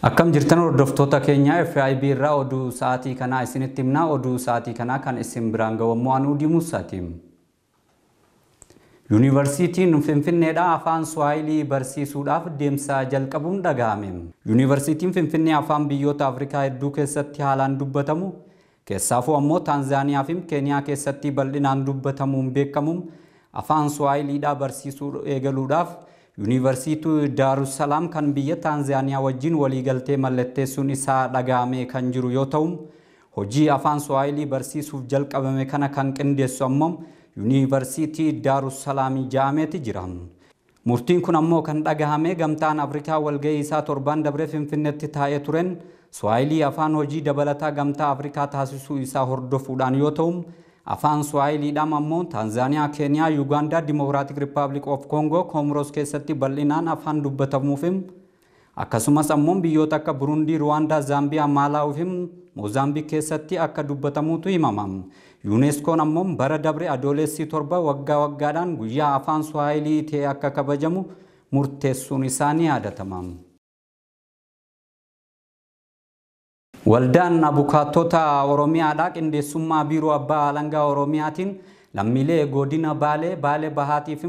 Akkam jirtan hordoftoota keenya FIB irraa oduu sa'aatii kanaa isinitti himna. Oduu sa'aatii kanaa kan isin biraan ga'u anuu Dimuusaatiin. Yuunivarsiitiin Finfinneedhaa afaan Swahilii barsiisuudhaaf deemsa jalqabuun dhaga'ame. Yuunivarsiitiin Finfinnee afaan biyyoota Afrikaa hedduu keessatti haalaan dubbatamu, keessaafuu ammoo Taanzaaniyaa fi Keeniyaa keessatti bal'inaan dubbatamuun beekamu afaan Swahiliidhaa barsiisuu eegaluudhaaf Yuunivarsiitii Daarussalaam kan biyya Taanzaaniyaa wajjin waliigaltee mallatteessuun isaa dhaga'ame kan jiru yoo ta'u, hojii afaan Swahilii barsiisuuf jalqabame kana kan qindeessu ammoo Yuunivarsiitii Daarussalaam jedhameeti jira. Murtiin kun ammoo kan dhagahame gamtaan Afrikaa walgahii isaa torban dabre Finfinneetti taa'ee turen Swahilii afaan hojii dabalataa gamtaa Afrikaa taasisuu isaa hordofuudhaan yoo ta'u, afaan Swahiliidhaan ammoo Taanzaaniyaa, Keeniyaa, Yuugaandaa, Democratic Republic of Congo, Comoros keessatti bal'inaan afaan dubbatamuuf akkasumas ammoo biyyoota akka Burundii, Ruwaandaa, Zaambiyaa, Maalaawi fi Moozaambiik keessatti akka dubbatamuutu himama. UNESCO ammoo bara dabre adoolessi torba waggaadhaan guyyaa afaan Swahilii ta'e akka kabajamu murteessuun isaanii yaadatama. Waldaan Abukaattota Oromiyaadhaa qindeessummaa biiroo abbaa alangaa Oromiyaatiin lammiilee godina Baalee Bahaatii fi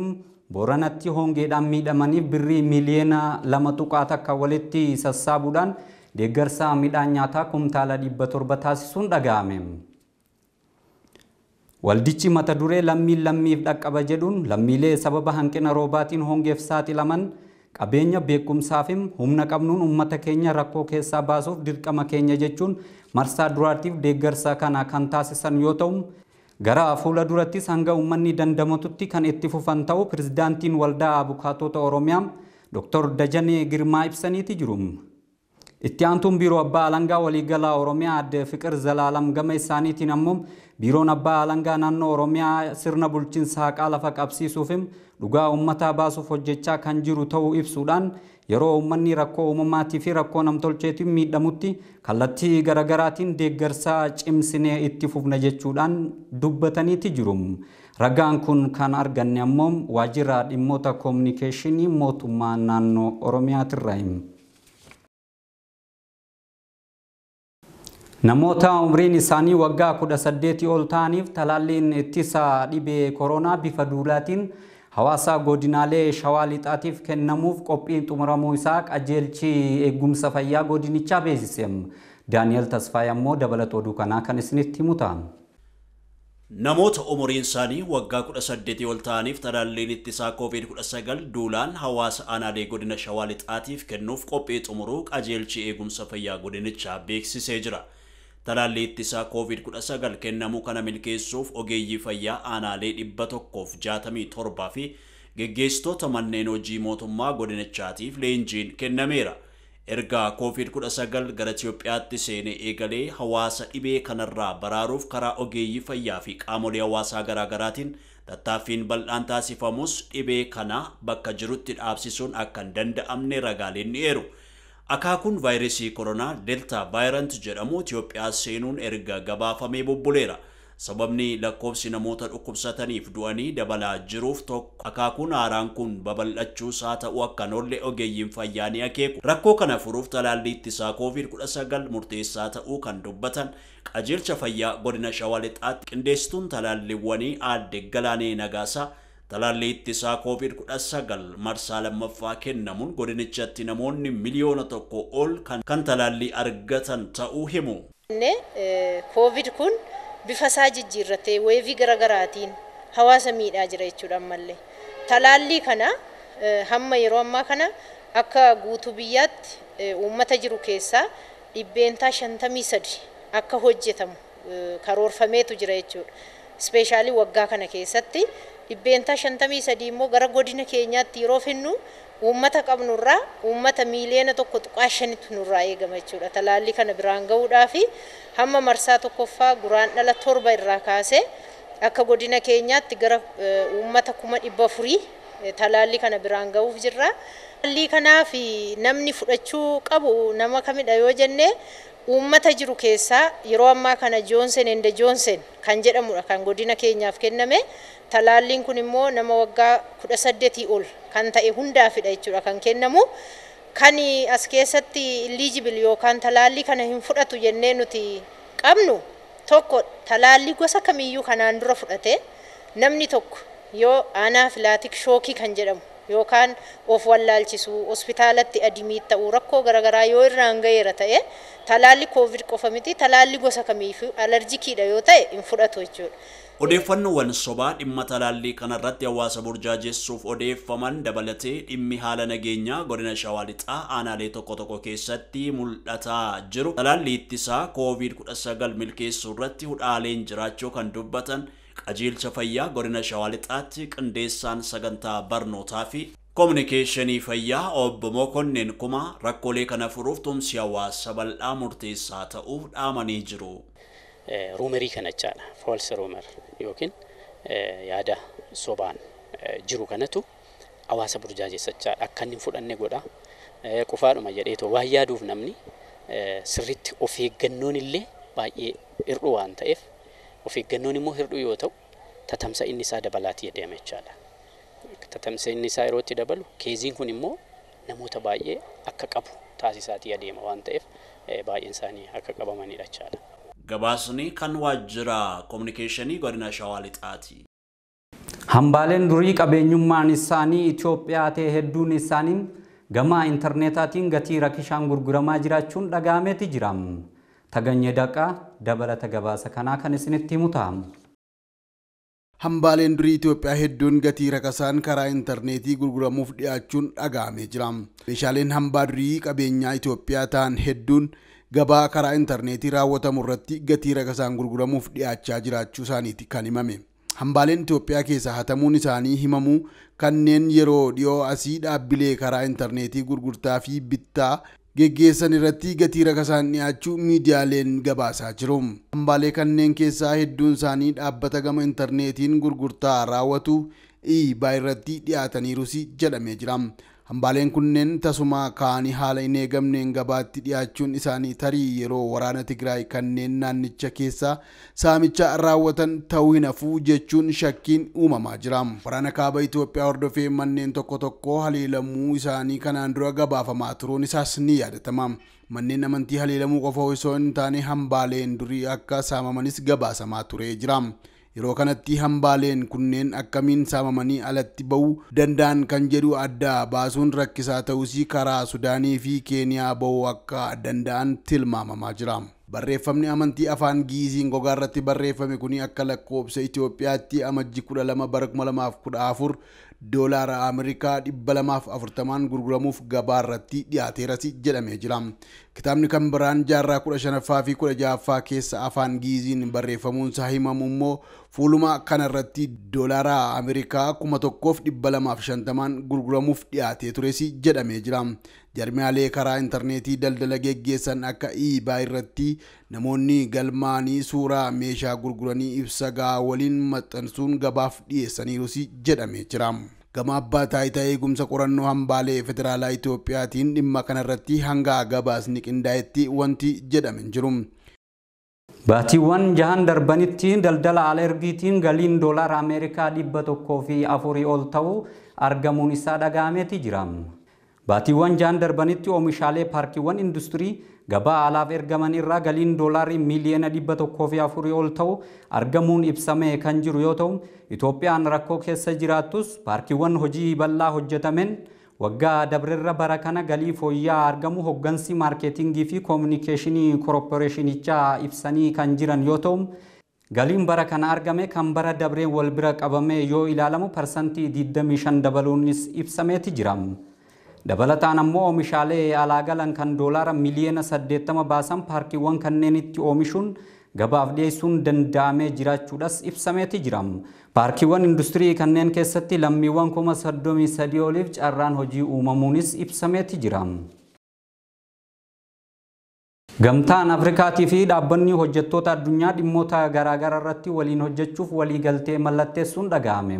Booranatti hongeedhaan miidhamaniif birrii miliyoona 2 akka walitti sassaabuudhaan deeggarsa midhaan nyaataa kumtaala 700 taasisuun dhaga'ame. Waldichi mata duree lammiif dhaqqaba jedhuun lammiilee sababa hanqina roobaatiin hongeef saaxilaman qabeenya beekumsaa fi humna qabnuun uummata keenya rakkoo keessaa baasuuf dirqama keenya jechuun marsaa duraatiif deeggarsa kana kan taasisan yoo ta'u, gara fuula durattis hanga uummanni dandamatutti kan itti fufan ta'u pirezidaantiin Waldaa Abukaattota Oromiyaa Dr. Dajanee Girmaa ibsaniiti jiru. Itti aantuun biiroo abbaa alangaa waliigalaa Oromiyaa adde Fiqir Zalaalam gama isaaniitiin ammoo biiroon abbaa alangaa naannoo Oromiyaa sirna bulchiinsa haqaa lafa qabsiisuuf dhugaa uummataa baasuuf hojjechaa kan jiru ta'uu ibsuudhaan yeroo uummanni rakkoo uumamaatii fi rakkoo namtolcheetiin miidhamutti kallattii garaagaraatiin deeggarsa cimsinee itti fufna jechuudhaan dubbataniiti jiru. Ragaan kun kan arganne ammoo waajjira dhimmoota koominikeeshinii mootummaa naannoo Oromiyaatirraa. Namoota umriin isaanii waggaa 18 ol ta'aniif talaalliin ittisa dhibee koronaa bifa duulaatiin hawaasa godinaalee Shawaa Lixaatiif kennamuuf qophiin xumuramuu isaa qajeelchi eegumsa fayyaa godinichaa beeksise. Daani'el Tasfaayee ammoo dabalata oduu kanaa kan isinitti himu ta'a. Namoota umriin isaanii waggaa 18 ol ta'aniif talaalliin ittisaa COVID-19 duulaan hawaasa aanaalee godina Shawaa Lixaatiif kennuuf qophii xumuruu qajeelchi eegumsa fayyaa godinichaa beeksisee jira. Talaalli ittisaa COVID-19 kennamuu kana milkeessuuf ogeeyyii fayyaa aanaalee 167 fi geggeessitoota manneen hojii mootummaa godinichaatiif leenjiin kennameera. Erga COVID-19 gara Itoophiyaatti seenee eegalee hawaasa dhibee kanarraa baraaruuf karaa ogeeyyii fayyaa fi qaamolee hawaasaa garaagaraatiin tattaaffiin bal'aan taasifamus dhibee kana bakka jirutti dhaabsisuun akka hin danda'amne ragaaleen ni eeru. Akaakun vaayirasii koronaa Delta vaayirant jedhamu Itoophiyaa seenuun erga gabaafamee bubbuleera. Sababni lakkoofsi namoota dhukkubsataniif du'anii dabalaa jiruuf tokko akaakun haaraan kun babal'achuus haa ta'u akka noollee ogeeyyiin fayyaa ni akeeku. Rakkoo kana furuuf talaalli ittisaa COVID-19 murteessaa ta'uu kan dubbatan qajeelcha fayyaa godina Shawaa Lixaatti qindeessituun talaalliiwwanii aadde Galaanee Nagaasaa talaalli ittisaa COVID-19 marsaa lammaffaa kennamuun godinichatti namoonni miliyoona 1 ol kan talaalli argatan ta'uu himu. COVID kun bifa isaa jijjiirratee weevii garaagaraatiin hawaasa miidhaa jira jechuudha ammallee. Talaalli kana hamma yeroo ammaa kana akka guutuu biyyaatti uummata jiru keessaa 53% akka hojjetamu karoorfameetu jira jechuudha. Ispeeshaalii waggaa kana keessatti 53% immoo gara godina keenyaatti yeroo finnu uummata qabnurraa uummata miliyoona 1.5 nurraa eegama jechuudha. Talaalli kana biraan ga'uudhaaf hamma marsaa tokkoffaa guraandhala 7 irraa kaasee akka godina keenyaatti gara uummata 400,000 talaalli kana biraan ga'uuf jirra. Talaalli kanaaf namni fudhachuu qabu nama kamidha yoo jenne uummata jiru keessaa yeroo ammaa kana Johnson and Johnson kan jedhamudha kan godina keenyaaf kenname. Talaalliin kun immoo nama waggaa 18 ol kan ta'e hundaafidha jechuudha kan kennamu. kan as keessatti eligible yookaan talaallii kana hin fudhatu jennee nuti qabnu tokko talaallii gosa kamiyyuu kanaan dura fudhate namni tokko yoo anaafilaatik shookii kan jedhamu yookaan of wallaalchisu hospitaalatti adimiit ta'uu rakkoo garaagaraa yoo irraan ga'eera ta'e talaalli covid qofa miti talaalli gosa kamiifuu alerjikiidha yoo ta'e hin fudhatu jechuudha. Odeeffannoowwan sobaa dhimma talaallii kanarratti hawaasa burjaajessuuf odeeffaman dabalatee dhimmi haala nageenyaa godina Shawaa Lixaa aanaalee tokko tokko keessatti mul'ataa jiru. Talaalli ittisaa COVID-19 milkeessuu irratti hudhaaleen jiraachuu kan dubbatan qajeelcha fayyaa godina Shawaa Lixaatti qindeessaan sagantaa barnootaa fi kominikeeshinii fayyaa obbo Mokonnin Kumaa rakkoolee kana furuuf tumsi hawaasa bal'aa murteessaa ta'uu dhaamanii jiru. Ruumerii kana jechaadha. False rumor yookiin yaada sobaan jiru kanatu hawaasa burjaajessaa akka inni fudhanne godha. Qofaadhuma jedheetoo waan yaaduuf namni sirriitti of eeggannoon illee baay'ee hir'uu waan ta'eef of eeggannoon immoo hir'uu yoo ta'u tatamsa inni isaa dabalaatii adeema jechaadha. Tatamsa inni isaa yeroo itti dabalu keeziin kun immoo namoota baay'ee akka qabu taasisaatii adeema waan ta'eef baay'een isaanii akka qabamanidha jechaadha. Gabaasni kan waajjira kominikeeshinii godina Shawaa Lixaati. Hambaaleen durii qabeenyummaan isaanii Itoophiyaa ta'e hedduun isaanii gama intarneetaatiin gatii rakishaan gurguramaa jiraachuun dhaga'ameeti jira. Taganyee Daqaa dabalata gabaasa kanaa kan isinitti himu ta'a. Hambaaleen durii Itoophiyaa hedduun gatii rakasaan karaa intarneetii gurguramuuf dhiyaachuun dhaga'amee jira. Meeshaaleen hambaa durii qabeenyaa Itoophiyaa ta'an hedduun gabaa karaa intarneetii raawwatamu irratti gatii rakasaan gurguramuuf dhiyaachaa jiraachuu isaaniiti kan himame. Hambaaleen Itoophiyaa keessaa hatamuun isaanii himamuu kanneen yeroo dhiyoo asii dhaabbilee karaa intarneetii gurgurtaa fi bittaa geggeessan irratti gatii rakasaan dhiyaachuu miidiyaaleen gabaasaa jiru. Hambaalee kanneen keessaa hedduun isaanii dhaabbata gama intarneetiin gurgurtaa raawwatu eBay irratti dhiyaataniirus jedhamee jira. Hambaaleen kunneen tasuma kaanii haala hin eegamneen gabaatti dhiyaachuun isaanii tarii yeroo waraana Tigraay kanneen naannicha keessa saamicha raawwatan ta'uu hin hafuu jechuun shakkiin uumamaa jira. Waraana kaaba Itoophiyaa hordofee manneen tokko tokko haleelamuu isaanii kanaan dura gabaafamaa turuun isaas ni yaadatama. Manneen amantii haleelamuu qofa osoo hin taane hambaaleen durii akka saamamanis gabaasamaa ture jira. Yeroo kanatti hambaaleen kunneen akkamiin saamamanii alatti ba'uu danda'an kan jedhu adda baasuun rakkisaa ta'us karaa Sudaanii fi Keeniyaa ba'uu akka danda'an tilmaamamaa jira. Barreeffamni amantii afaan Giiziin gogaa irratti barreeffame kuni akka lakkoobsa Itoophiyaatti amajjii 12 bara 2014 doolaara Ameerikaa 240 gurguramuuf gabaa irratti dhiyaateeras jedhamee jira. Kitaabni kan biraan jaarraa 15ffaa fi 16ffaa keessa afaan Giiziin barreeffamuun isaa himamu immoo fuuluma kana irratti doolaara Ameerikaa 1250 gurguramuuf dhiyaatee tures jedhamee jira. Jarmiyaalee karaa intarneetii daldala geggeessan akka eBay irratti namoonni galmaanii suuraa meeshaa gurguranii ibsa gahaa waliin maxxansuun gabaaf dhiyeessaniirus jedhamee jira. Gama abbaa taayitaa eegumsa qorannoo hambaalee federaalaa Itoophiyaatiin dhimma kanarratti hanga gabaasni qindaa'etti wanti jedhame hin jiru. Baatiiwwan jahan darbanitti daldala alergiitiin galiin doolaara Ameerikaa 104 ol ta'uu argamuun isaa dhaga'ameeti jira. Baatiiwwan jahan darbanitti oomishaalee paarkiiwwan industirii gabaa alaaf ergaman irraa galiin doolaarii miliyoona 104 ol ta'uu argamuun ibsamee kan jiru yoo ta'u, Itoophiyaan rakkoo keessa jiraattus paarkiiwwan hojii bal'aa hojjetameen waggaa dabrerra bara kana galii fooyya'aa argamu hoggansi maarkeetingii fi koominikeeshinii koorporeeshinichaa ibsanii kan jiran yoo ta'u, galiin bara kana argame kan bara dabreen wal bira qabame yoo ilaalamu parsantii 25 dabaluunis ibsameeti jira. Dabalataan ammoo oomishaalee alaa galan kan doolaara miliyoona 80 baasan paarkiiwwan kanneen itti oomishuun gabaaf dhiyeessuun danda'amee jiraachuudhas ibsameeti jira. Paarkiiwwan industirii kanneen keessatti lammiiwwan 33,000 oliif carraan hojii uumamuunis ibsameeti jira. Gamtaan Afrikaatii fi dhaabbanni hojjettoota addunyaa dhimmoota garaagaraa irratti waliin hojjechuuf waliigaltee mallatteessuun dhaga'ame.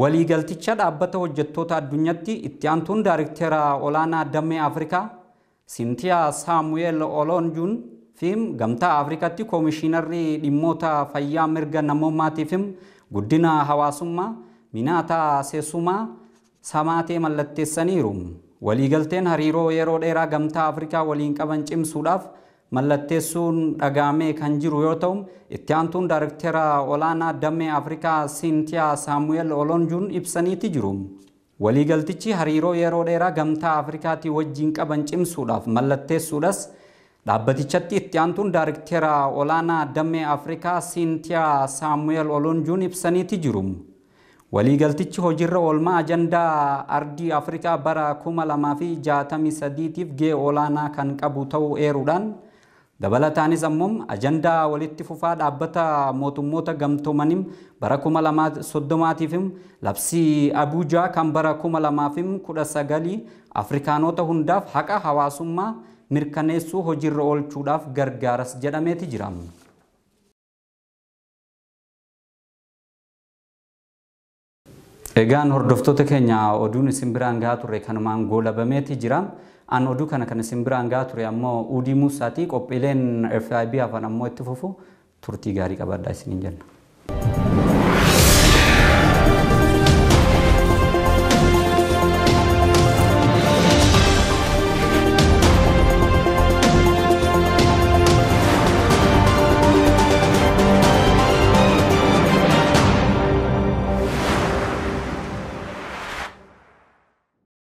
Waliigalticha dhaabbata hojjettoota addunyaatti itti aantuun daayirktera olaanaa damee Afrikaa Sintiyaa Saamu'eel Olonjuun fi gamtaa Afrikaatti koomishinarri dhimmoota fayyaa mirga namoommaatii fi guddina hawaasummaa Minaata Seesumaa Samaatee mallatteessaniiru. waliigalteen hariiroo yeroo dheeraa gamtaa Afrikaa waliin qaban cimsuudhaaf mallatteessuun dhagaamee kan jiru yoo ta'u, itti aantuun Daayirektara olaanaa Damee Afrikaa Siintiyaa Saamu'eel Olonjuun ibsaniiti jiru. Waliigaltichi hariiroo yeroo dheeraa gamtaa Afrikaatii wajjin qaban cimsuudhaaf mallatteessuudhas dhaabbatichatti itti aantuun Daayirektara olaanaa Damee Afrikaa Siintiyaa Saamu'eel Olonjuun ibsaniiti jiru. Waliigaltichi hojiirra oolmaa ajandaa ardii Afrikaa bara 2063tiif gahee olaanaa kan qabu ta'uu eeruudhaan dabalataanis ammoo ajandaa walitti fufaa dhaabbata mootummoota gamtoomaniin bara 2030tiif labsii Abuujaa kan bara 2019 Afrikaanota hundaaf haqa hawaasummaa mirkaneessuu hojiirra oolchuudhaaf gargaaras jedhameeti jira. Egaan hordoftoota keenya oduun isin biraan gahaa turre kanumaan goolabameeti jira. An oduu kana kan isin biraan gahaa ture ammoo Uudii Muusaatii qophiileen FIB afaan ammoo itti fufu turtii gaarii qabaadhaa isiniin jenna.